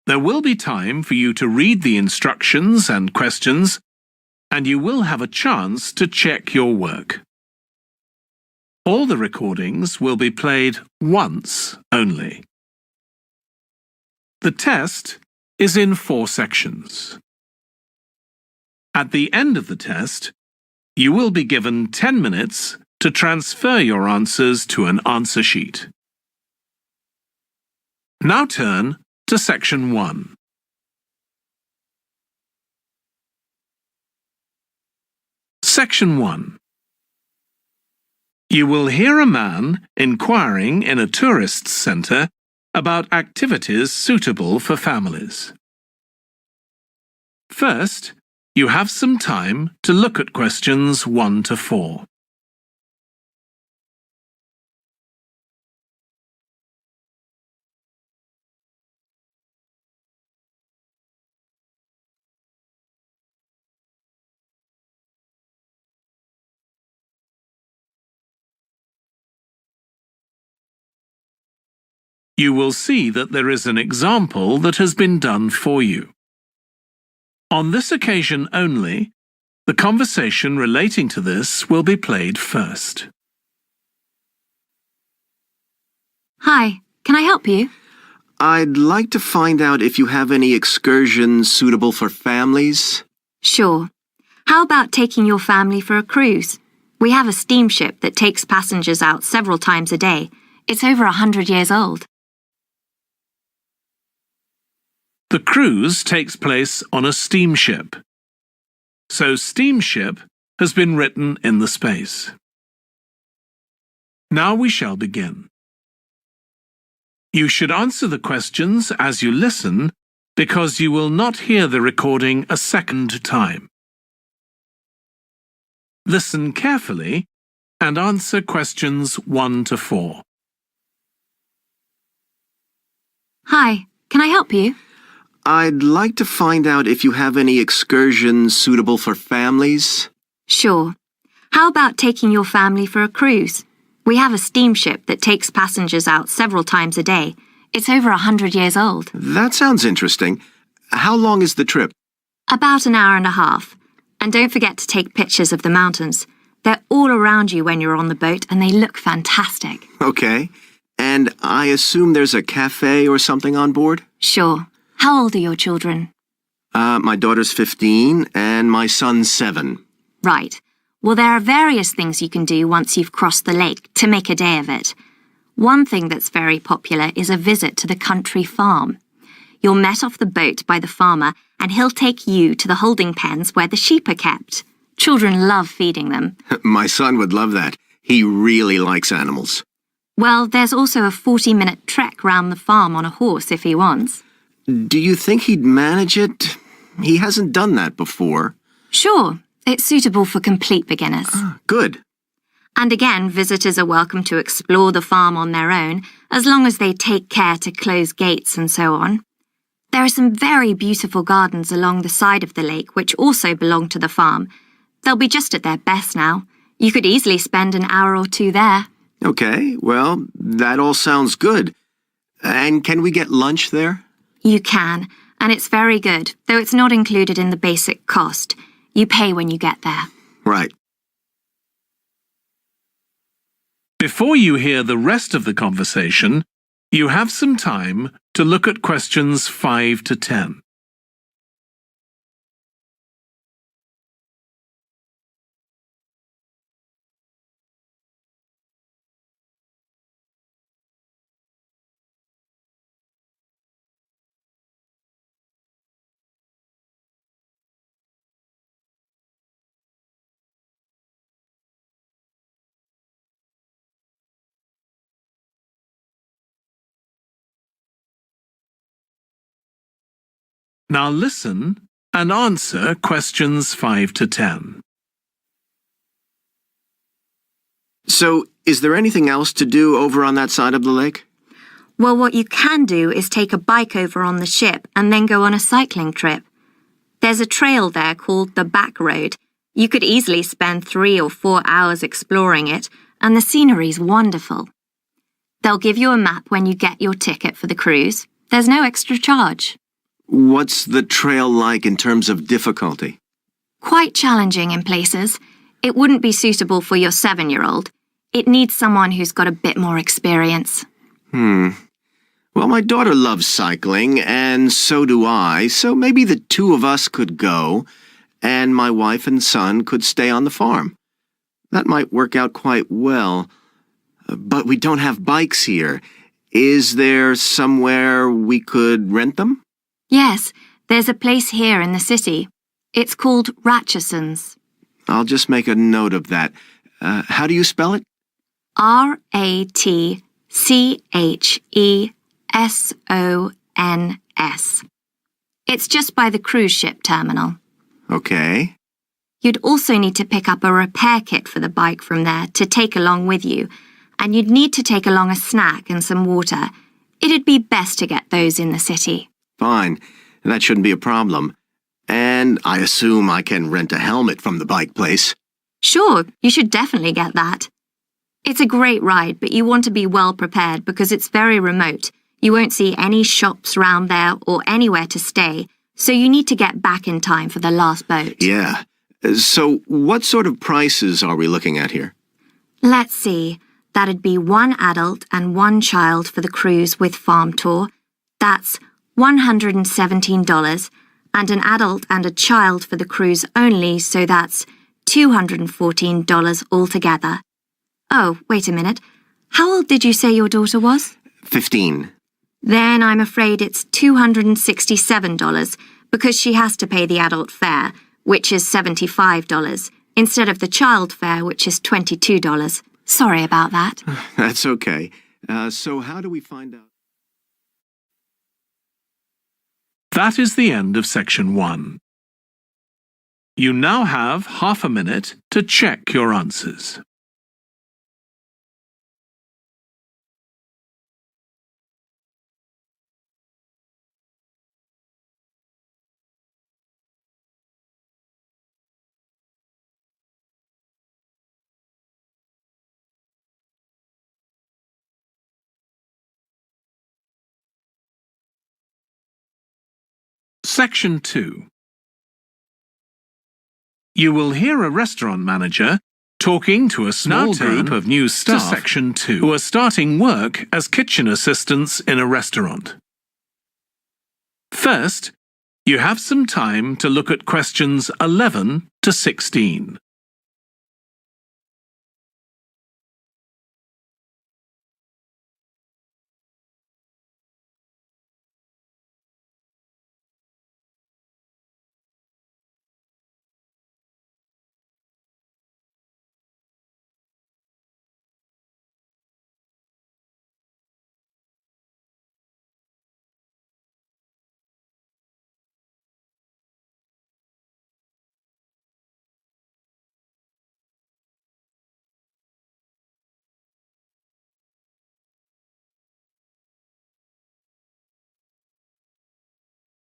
There will be time for you to read the instructions and questions, and you will have a chance to check your work. All the recordings will be played once only. The test is in 4 sections. At the end of the test, you will be given 10 minutes to transfer your answers to an answer sheet. Now turn to Section 1. Section 1. You will hear a man inquiring in a tourist centre about activities suitable for families. First, you have some time to look at questions 1 to 4. You will see that there is an example that has been done for you. On this occasion only, the conversation relating to this will be played first. Hi, can I help you? I'd like to find out if you have any excursions suitable for families. Sure. How about taking your family for a cruise? We have a steamship that takes passengers out several times a day. It's over 100 years old. The cruise takes place on a steamship. So steamship has been written in the space. Now we shall begin. You should answer the questions as you listen because you will not hear the recording a second time. Listen carefully and answer questions 1 to 4. Hi, can I help you? I'd like to find out if you have any excursions suitable for families. Sure. How about taking your family for a cruise? We have a steamship that takes passengers out several times a day. It's over 100 years old. That sounds interesting. How long is the trip? About an hour and a half. And don't forget to take pictures of the mountains. They're all around you when you're on the boat and they look fantastic. Okay. And I assume there's a cafe or something on board? Sure. How old are your children? My daughter's 15 and my son's 7. Right. Well, there are various things you can do once you've crossed the lake to make a day of it. One thing that's very popular is a visit to the country farm. You're met off the boat by the farmer and he'll take you to the holding pens where the sheep are kept. Children love feeding them. My son would love that. He really likes animals. Well, there's also a 40-minute trek round the farm on a horse if he wants. Do you think he'd manage it? He hasn't done that before. Sure. It's suitable for complete beginners. Good. And again, visitors are welcome to explore the farm on their own, as long as they take care to close gates and so on. There are some very beautiful gardens along the side of the lake which also belong to the farm. They'll be just at their best now. You could easily spend an hour or 2 there. Okay, well, that all sounds good. And can we get lunch there? You can, and it's very good, though it's not included in the basic cost. You pay when you get there. Right. Before you hear the rest of the conversation, you have some time to look at questions 5 to 10. Now listen and answer questions 5 to 10. So, is there anything else to do over on that side of the lake? Well, what you can do is take a bike over on the ship and then go on a cycling trip. There's a trail there called the Back Road. You could easily spend 3 or 4 hours exploring it, and the scenery's wonderful. They'll give you a map when you get your ticket for the cruise. There's no extra charge. What's the trail like in terms of difficulty? Quite challenging in places. It wouldn't be suitable for your 7-year-old. It needs someone who's got a bit more experience. Well, my daughter loves cycling, and so do I, so maybe the two of us could go, and my wife and son could stay on the farm. That might work out quite well. But we don't have bikes here. Is there somewhere we could rent them? Yes, there's a place here in the city. It's called Ratcheson's. I'll just make a note of that. How do you spell it? Ratchesons. It's just by the cruise ship terminal. Okay. You'd also need to pick up a repair kit for the bike from there to take along with you, and you'd need to take along a snack and some water. It'd be best to get those in the city. Fine. That shouldn't be a problem. And I assume I can rent a helmet from the bike place. Sure, you should definitely get that. It's a great ride, but you want to be well prepared because it's very remote. You won't see any shops round there or anywhere to stay, so you need to get back in time for the last boat. Yeah. So what sort of prices are we looking at here? Let's see. That'd be 1 adult and 1 child for the cruise with farm tour. That's $117, and an adult and a child for the cruise only, so that's $214 altogether. Oh, wait a minute. How old did you say your daughter was? 15. Then I'm afraid it's $267 because she has to pay the adult fare, which is $75, instead of the child fare, which is $22. Sorry about that. That's okay. So how do we find out? That is the end of section 1. You now have half a minute to check your answers. Section 2. You will hear a restaurant manager talking to a small group of new staff to Section 2 who are starting work as kitchen assistants in a restaurant. First, you have some time to look at questions 11 to 16.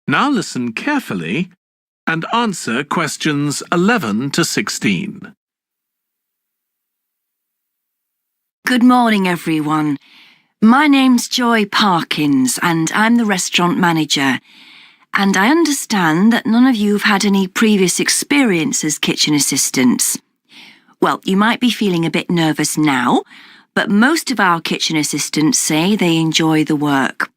Now listen carefully and answer questions 11 to 16. Good morning, everyone. My name's Joy Parkins, and I'm the restaurant manager. And I understand that none of you have had any previous experience as kitchen assistants. Well, you might be feeling a bit nervous now, but most of our kitchen assistants say they enjoy the work.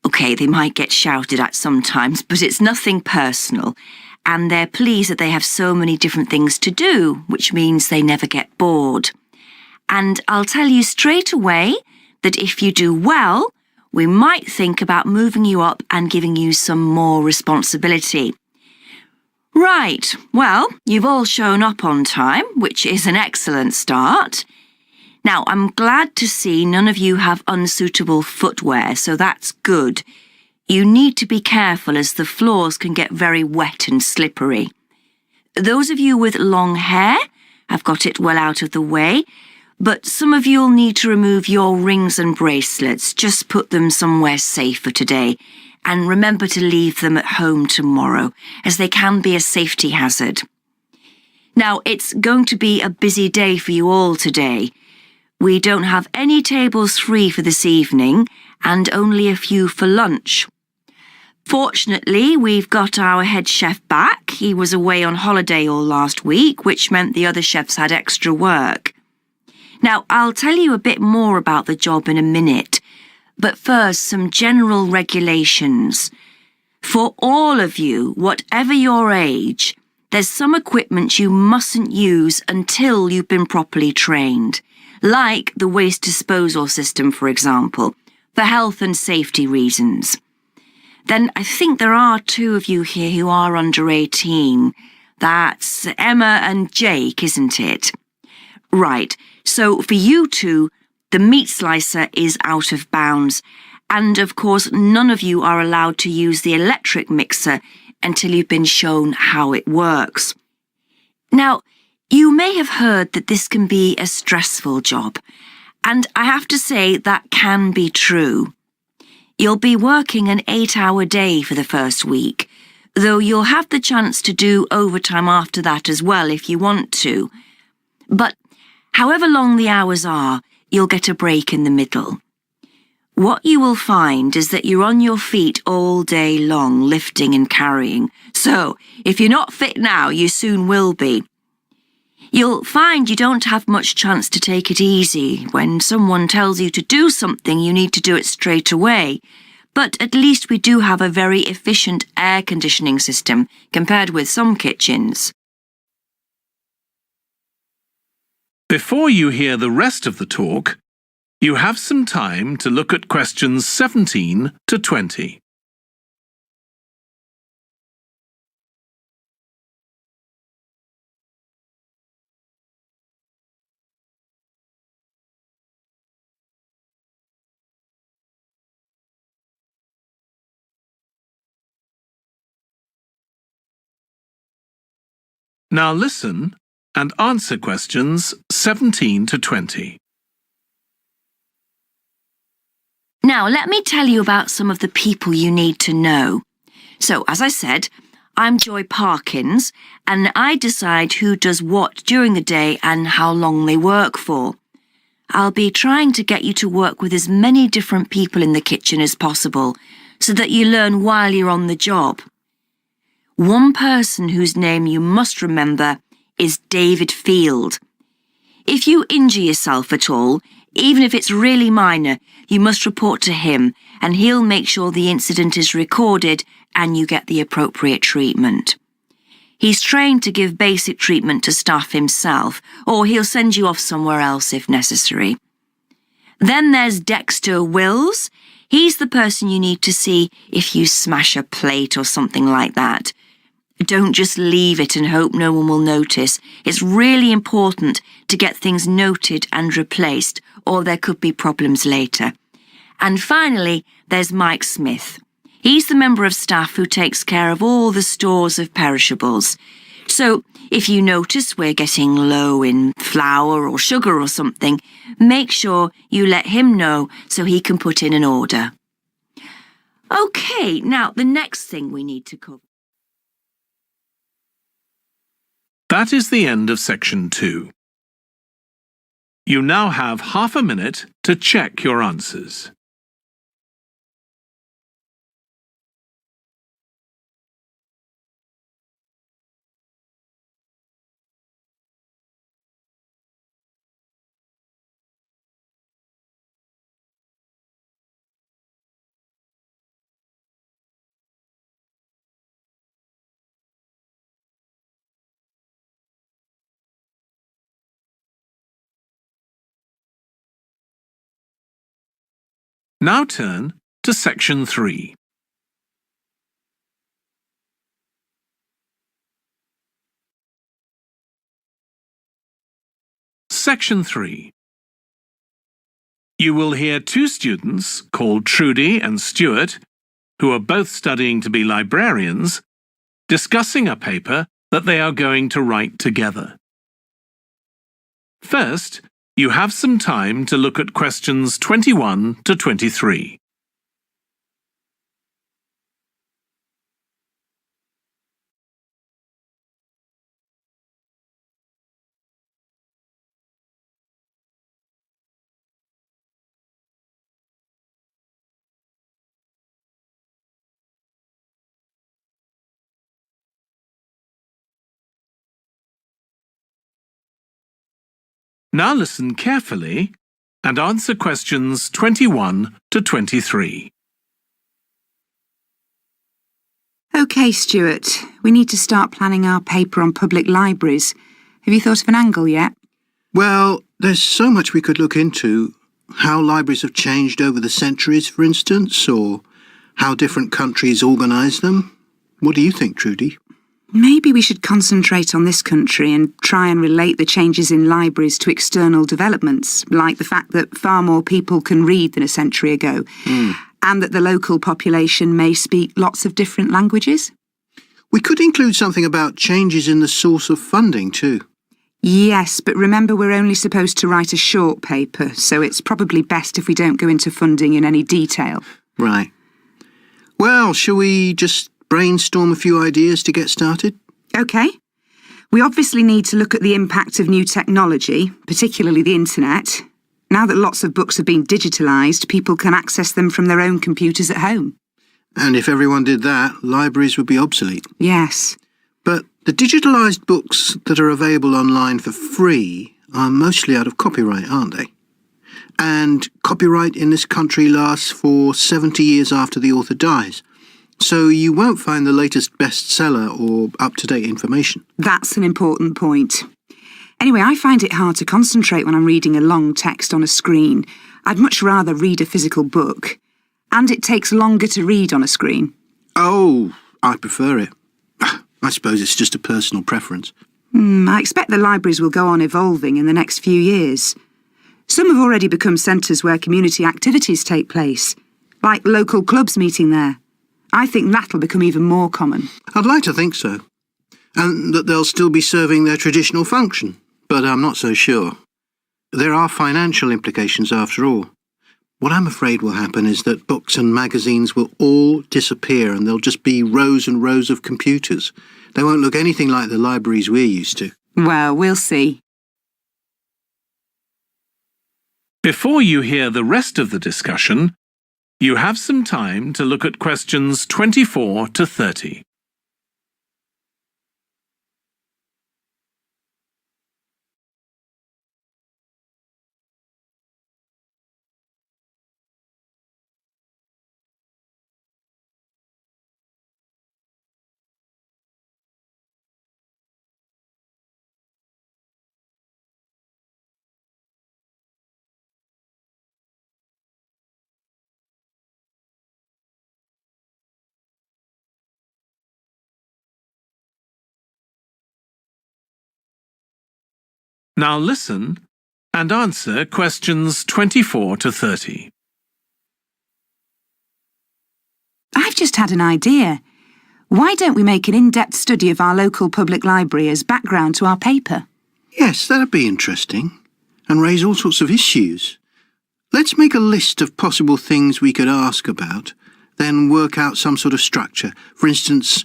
OK, they might get shouted at sometimes, but it's nothing personal, and they're pleased that they have so many different things to do, which means they never get bored. And I'll tell you straight away that if you do well, we might think about moving you up and giving you some more responsibility. Right, well, you've all shown up on time, which is an excellent start. Now, I'm glad to see none of you have unsuitable footwear, so that's good. You need to be careful as the floors can get very wet and slippery. Those of you with long hair have got it well out of the way, but some of you'll need to remove your rings and bracelets. Just put them somewhere safer today, and remember to leave them at home tomorrow, as they can be a safety hazard. Now, it's going to be a busy day for you all today. We don't have any tables free for this evening and only a few for lunch. Fortunately, we've got our head chef back. He was away on holiday all last week, which meant the other chefs had extra work. Now, I'll tell you a bit more about the job in a minute, but first, some general regulations. For all of you, whatever your age, there's some equipment you mustn't use until you've been properly trained, like the waste disposal system, for example, for health and safety reasons. Then I think there are 2 of you here who are under 18. That's Emma and Jake, isn't it? Right, so for you 2, the meat slicer is out of bounds, and of course none of you are allowed to use the electric mixer until you've been shown how it works. Now, you may have heard that this can be a stressful job, and I have to say that can be true. You'll be working an 8-hour day for the first week, though you'll have the chance to do overtime after that as well if you want to. But however long the hours are, you'll get a break in the middle. What you will find is that you're on your feet all day long, lifting and carrying. So, if you're not fit now, you soon will be. You'll find you don't have much chance to take it easy. When someone tells you to do something, you need to do it straight away. But at least we do have a very efficient air conditioning system compared with some kitchens. Before you hear the rest of the talk, you have some time to look at questions 17 to 20. Now listen and answer questions 17 to 20. Now, let me tell you about some of the people you need to know. So, as I said, I'm Joy Parkins, and I decide who does what during the day and how long they work for. I'll be trying to get you to work with as many different people in the kitchen as possible, so that you learn while you're on the job. One person whose name you must remember is David Field. If you injure yourself at all, even if it's really minor, you must report to him, and he'll make sure the incident is recorded and you get the appropriate treatment. He's trained to give basic treatment to staff himself, or he'll send you off somewhere else if necessary. Then there's Dexter Wills. He's the person you need to see if you smash a plate or something like that. Don't just leave it and hope no one will notice. It's really important to get things noted and replaced, or there could be problems later. And finally, there's Mike Smith. He's the member of staff who takes care of all the stores of perishables. So, if you notice we're getting low in flour or sugar or something, make sure you let him know so he can put in an order. Okay, now the next thing we need to cover. That is the end of section 2. You now have half a minute to check your answers. Now turn to section 3. Section 3. You will hear 2 students called Trudy and Stuart, who are both studying to be librarians, discussing a paper that they are going to write together. First, you have some time to look at questions 21 to 23. Now listen carefully and answer questions 21 to 23. OK, Stuart, we need to start planning our paper on public libraries. Have you thought of an angle yet? Well, there's so much we could look into. How libraries have changed over the centuries, for instance, or how different countries organise them. What do you think, Trudy? Maybe we should concentrate on this country and try and relate the changes in libraries to external developments, like the fact that far more people can read than a century ago, and that the local population may speak lots of different languages. We could include something about changes in the source of funding too. Yes, but remember we're only supposed to write a short paper, so it's probably best if we don't go into funding in any detail. Right. Well, shall we just brainstorm a few ideas to get started? OK. We obviously need to look at the impact of new technology, particularly the internet. Now that lots of books have been digitalised, people can access them from their own computers at home. And if everyone did that, libraries would be obsolete. Yes. But the digitalised books that are available online for free are mostly out of copyright, aren't they? And copyright in this country lasts for 70 years after the author dies. So you won't find the latest bestseller or up-to-date information. That's an important point. Anyway, I find it hard to concentrate when I'm reading a long text on a screen. I'd much rather read a physical book. And it takes longer to read on a screen. Oh, I prefer it. I suppose it's just a personal preference. I expect the libraries will go on evolving in the next few years. Some have already become centres where community activities take place, like local clubs meeting there. I think that'll become even more common. I'd like to think so. And that they'll still be serving their traditional function, but I'm not so sure. There are financial implications after all. What I'm afraid will happen is that books and magazines will all disappear and there'll just be rows and rows of computers. They won't look anything like the libraries we're used to. Well, we'll see. Before you hear the rest of the discussion, you have some time to look at questions 24 to 30. Now listen and answer questions 24 to 30. I've just had an idea. Why don't we make an in-depth study of our local public library as background to our paper? Yes, that'd be interesting. And raise all sorts of issues. Let's make a list of possible things we could ask about, then work out some sort of structure. For instance,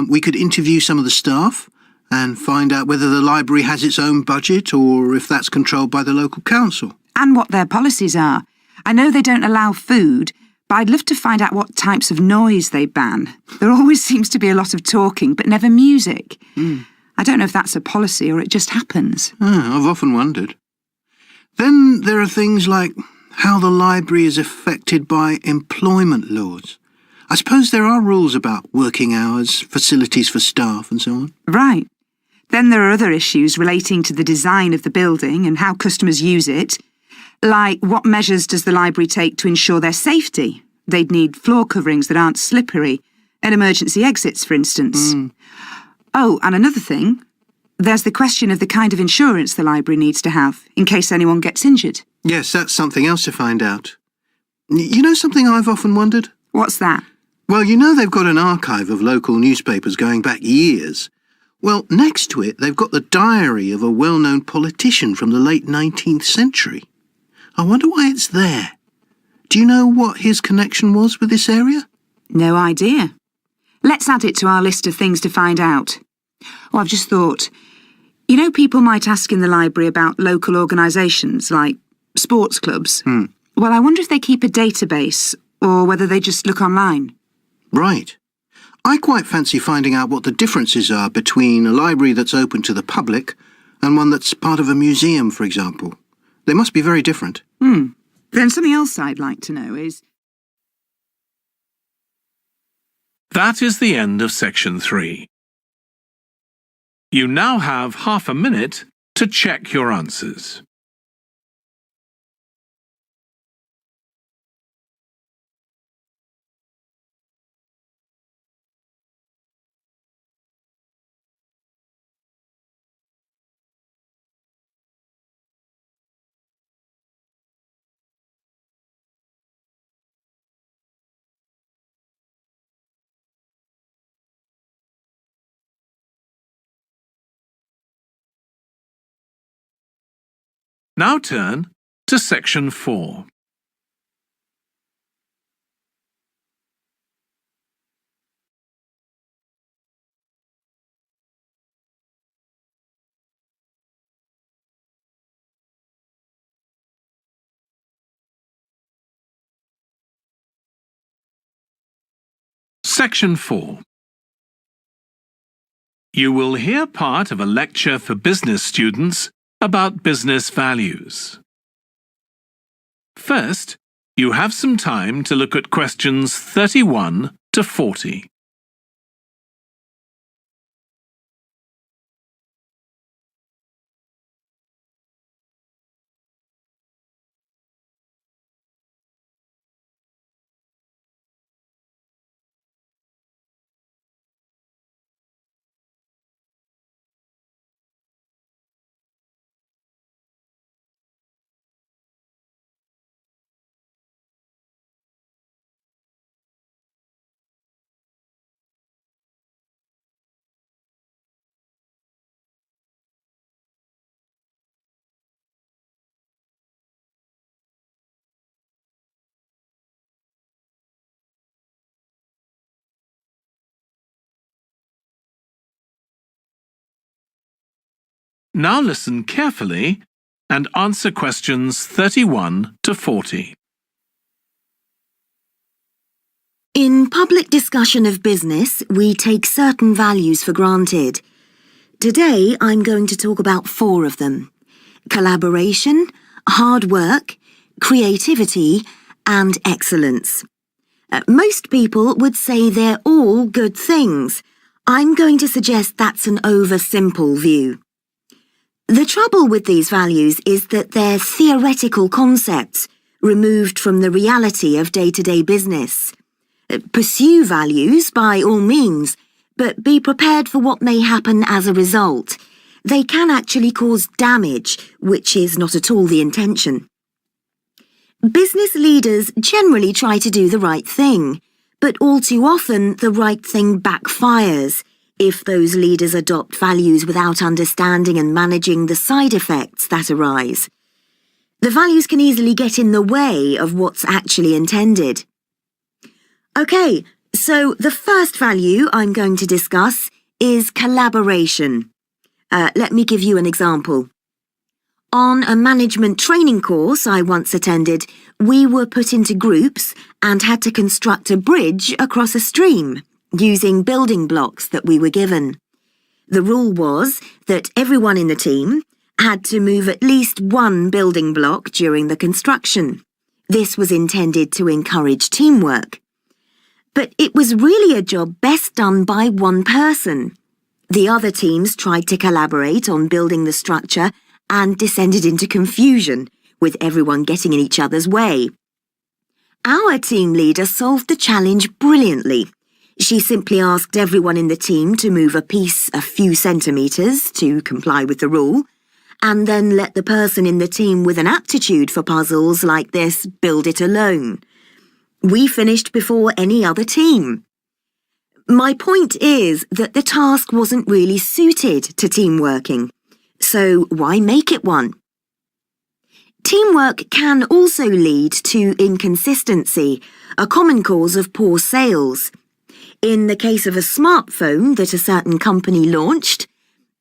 we could interview some of the staff and find out whether the library has its own budget or if that's controlled by the local council. And what their policies are. I know they don't allow food, but I'd love to find out what types of noise they ban. There always seems to be a lot of talking, but never music. I don't know if that's a policy or it just happens. I've often wondered. Then there are things like how the library is affected by employment laws. I suppose there are rules about working hours, facilities for staff and so on. Right. Then there are other issues relating to the design of the building and how customers use it, like what measures does the library take to ensure their safety? They'd need floor coverings that aren't slippery, and emergency exits, for instance. Oh, and another thing, there's the question of the kind of insurance the library needs to have in case anyone gets injured. Yes, that's something else to find out. You know something I've often wondered? What's that? Well, you know they've got an archive of local newspapers going back years. Well, next to it, they've got the diary of a well-known politician from the late 19th century. I wonder why it's there. Do you know what his connection was with this area? No idea. Let's add it to our list of things to find out. Oh, I've just thought, you know, people might ask in the library about local organisations like sports clubs. Well, I wonder if they keep a database or whether they just look online. Right. I quite fancy finding out what the differences are between a library that's open to the public and one that's part of a museum, for example? They must be very different. Then something else I'd like to know is... That is the end of section 3. You now have half a minute to check your answers. Now turn to section 4. Section 4. You will hear part of a lecture for business students about business values. First, you have some time to look at questions 31 to 40. Now listen carefully and answer questions 31 to 40. In public discussion of business, we take certain values for granted. Today, I'm going to talk about 4 of them: collaboration, hard work, creativity, and excellence. Most people would say they're all good things. I'm going to suggest that's an over-simple view. The trouble with these values is that they're theoretical concepts removed from the reality of day-to-day business. Pursue values by all means, but be prepared for what may happen as a result. They can actually cause damage, which is not at all the intention. Business leaders generally try to do the right thing, but all too often the right thing backfires if those leaders adopt values without understanding and managing the side effects that arise. The values can easily get in the way of what's actually intended. Okay, so the first value I'm going to discuss is collaboration. Let me give you an example. On a management training course I once attended, we were put into groups and had to construct a bridge across a stream, using building blocks that we were given. The rule was that everyone in the team had to move at least one building block during the construction. This was intended to encourage teamwork. But it was really a job best done by one person. The other teams tried to collaborate on building the structure and descended into confusion, with everyone getting in each other's way. Our team leader solved the challenge brilliantly. She simply asked everyone in the team to move a piece a few centimetres to comply with the rule, and then let the person in the team with an aptitude for puzzles like this build it alone. We finished before any other team. My point is that the task wasn't really suited to team working, so why make it one? Teamwork can also lead to inconsistency, a common cause of poor sales. In the case of a smartphone that a certain company launched,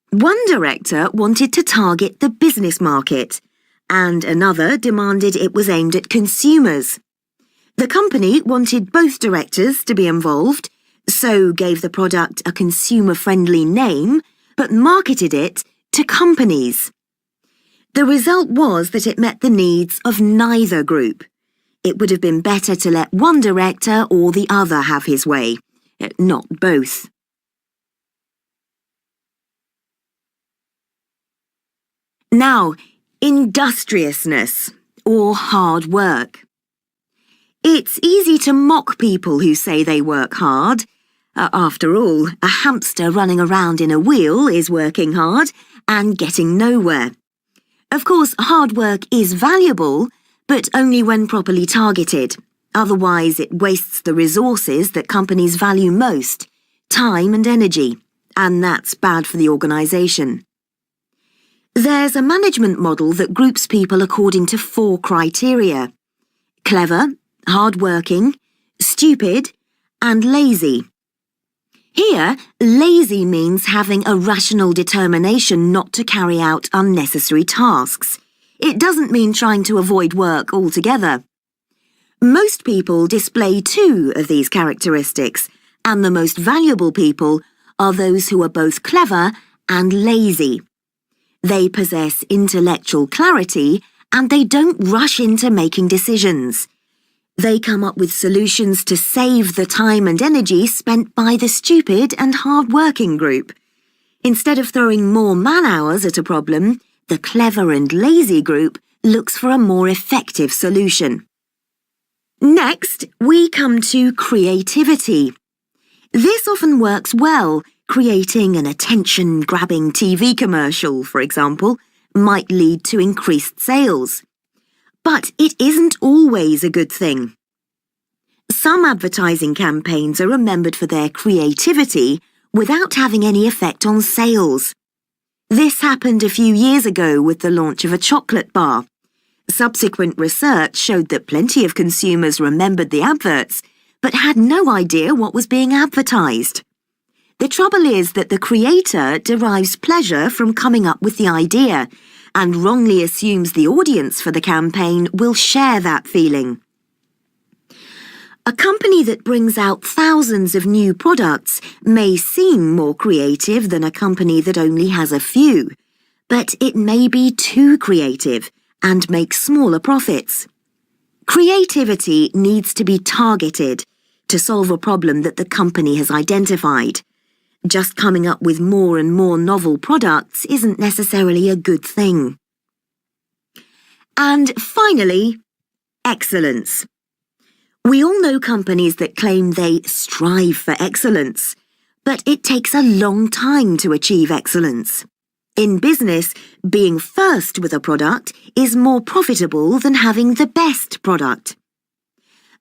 one director wanted to target the business market, and another demanded it was aimed at consumers. The company wanted both directors to be involved, so gave the product a consumer-friendly name, but marketed it to companies. The result was that it met the needs of neither group. It would have been better to let one director or the other have his way, not both. Now, industriousness, or hard work. It's easy to mock people who say they work hard. After all, a hamster running around in a wheel is working hard and getting nowhere. Of course, hard work is valuable, but only when properly targeted. Otherwise, it wastes the resources that companies value most, time and energy, and that's bad for the organisation. There's a management model that groups people according to 4 criteria: clever, hard-working, stupid, and lazy. Here, lazy means having a rational determination not to carry out unnecessary tasks. It doesn't mean trying to avoid work altogether. Most people display 2 of these characteristics, and the most valuable people are those who are both clever and lazy. They possess intellectual clarity and they don't rush into making decisions. They come up with solutions to save the time and energy spent by the stupid and hard-working group. Instead of throwing more man-hours at a problem, the clever and lazy group looks for a more effective solution. Next, we come to creativity. This often works well. Creating an attention-grabbing TV commercial, for example, might lead to increased sales. But it isn't always a good thing. Some advertising campaigns are remembered for their creativity without having any effect on sales. This happened a few years ago with the launch of a chocolate bar. Subsequent research showed that plenty of consumers remembered the adverts, but had no idea what was being advertised. The trouble is that the creator derives pleasure from coming up with the idea and wrongly assumes the audience for the campaign will share that feeling. A company that brings out thousands of new products may seem more creative than a company that only has a few, but it may be too creative and make smaller profits. Creativity needs to be targeted to solve a problem that the company has identified. Just coming up with more and more novel products isn't necessarily a good thing. And finally, excellence. We all know companies that claim they strive for excellence, but it takes a long time to achieve excellence. In business, being first with a product is more profitable than having the best product.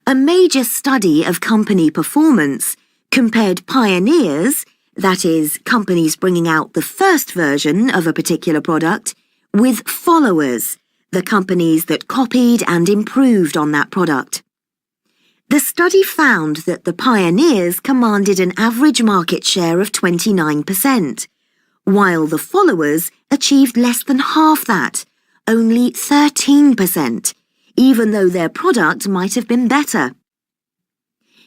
A major study of company performance compared pioneers, that is, companies bringing out the first version of a particular product, with followers, the companies that copied and improved on that product. The study found that the pioneers commanded an average market share of 29%, while the followers achieved less than half that, only 13%, even though their product might have been better.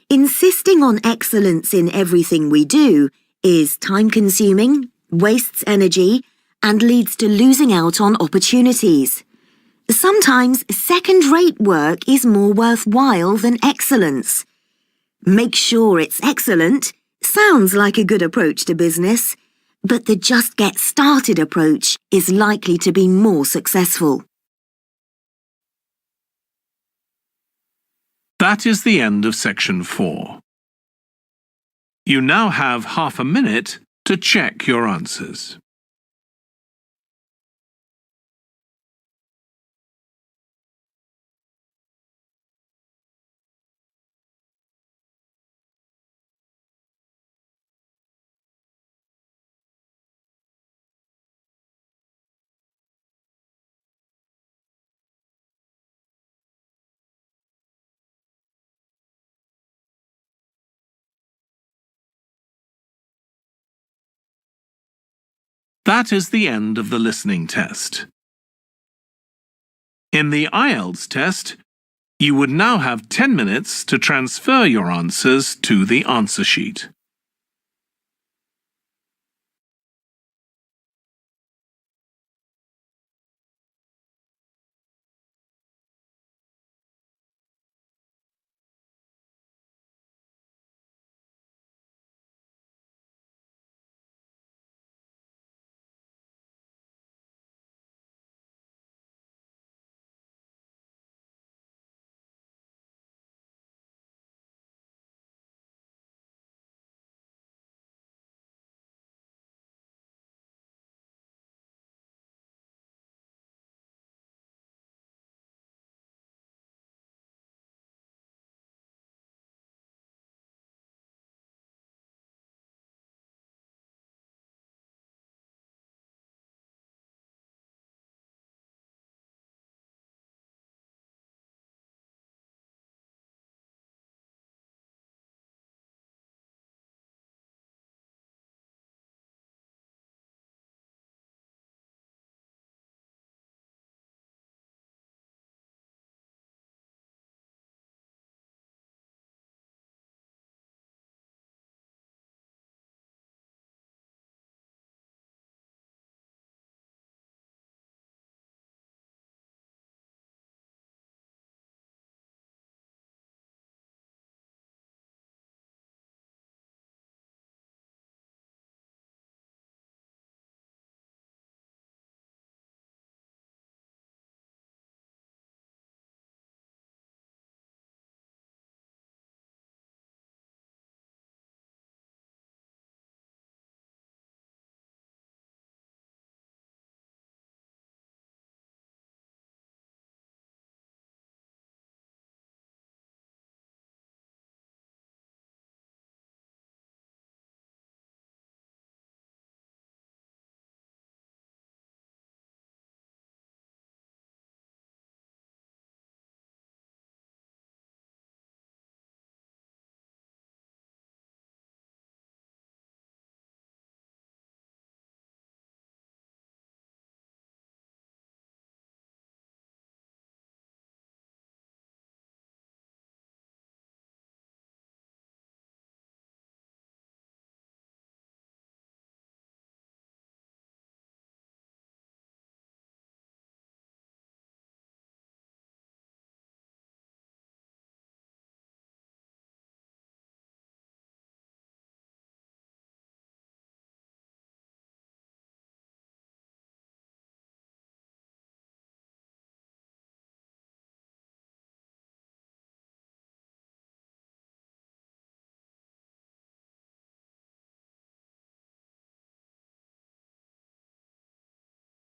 Insisting on excellence in everything we do is time-consuming, wastes energy, and leads to losing out on opportunities. Sometimes second-rate work is more worthwhile than excellence. Make sure it's excellent sounds like a good approach to business, but the just get started approach is likely to be more successful. That is the end of section 4. You now have half a minute to check your answers. That is the end of the listening test. In the Ielts test, you would now have 10 minutes to transfer your answers to the answer sheet.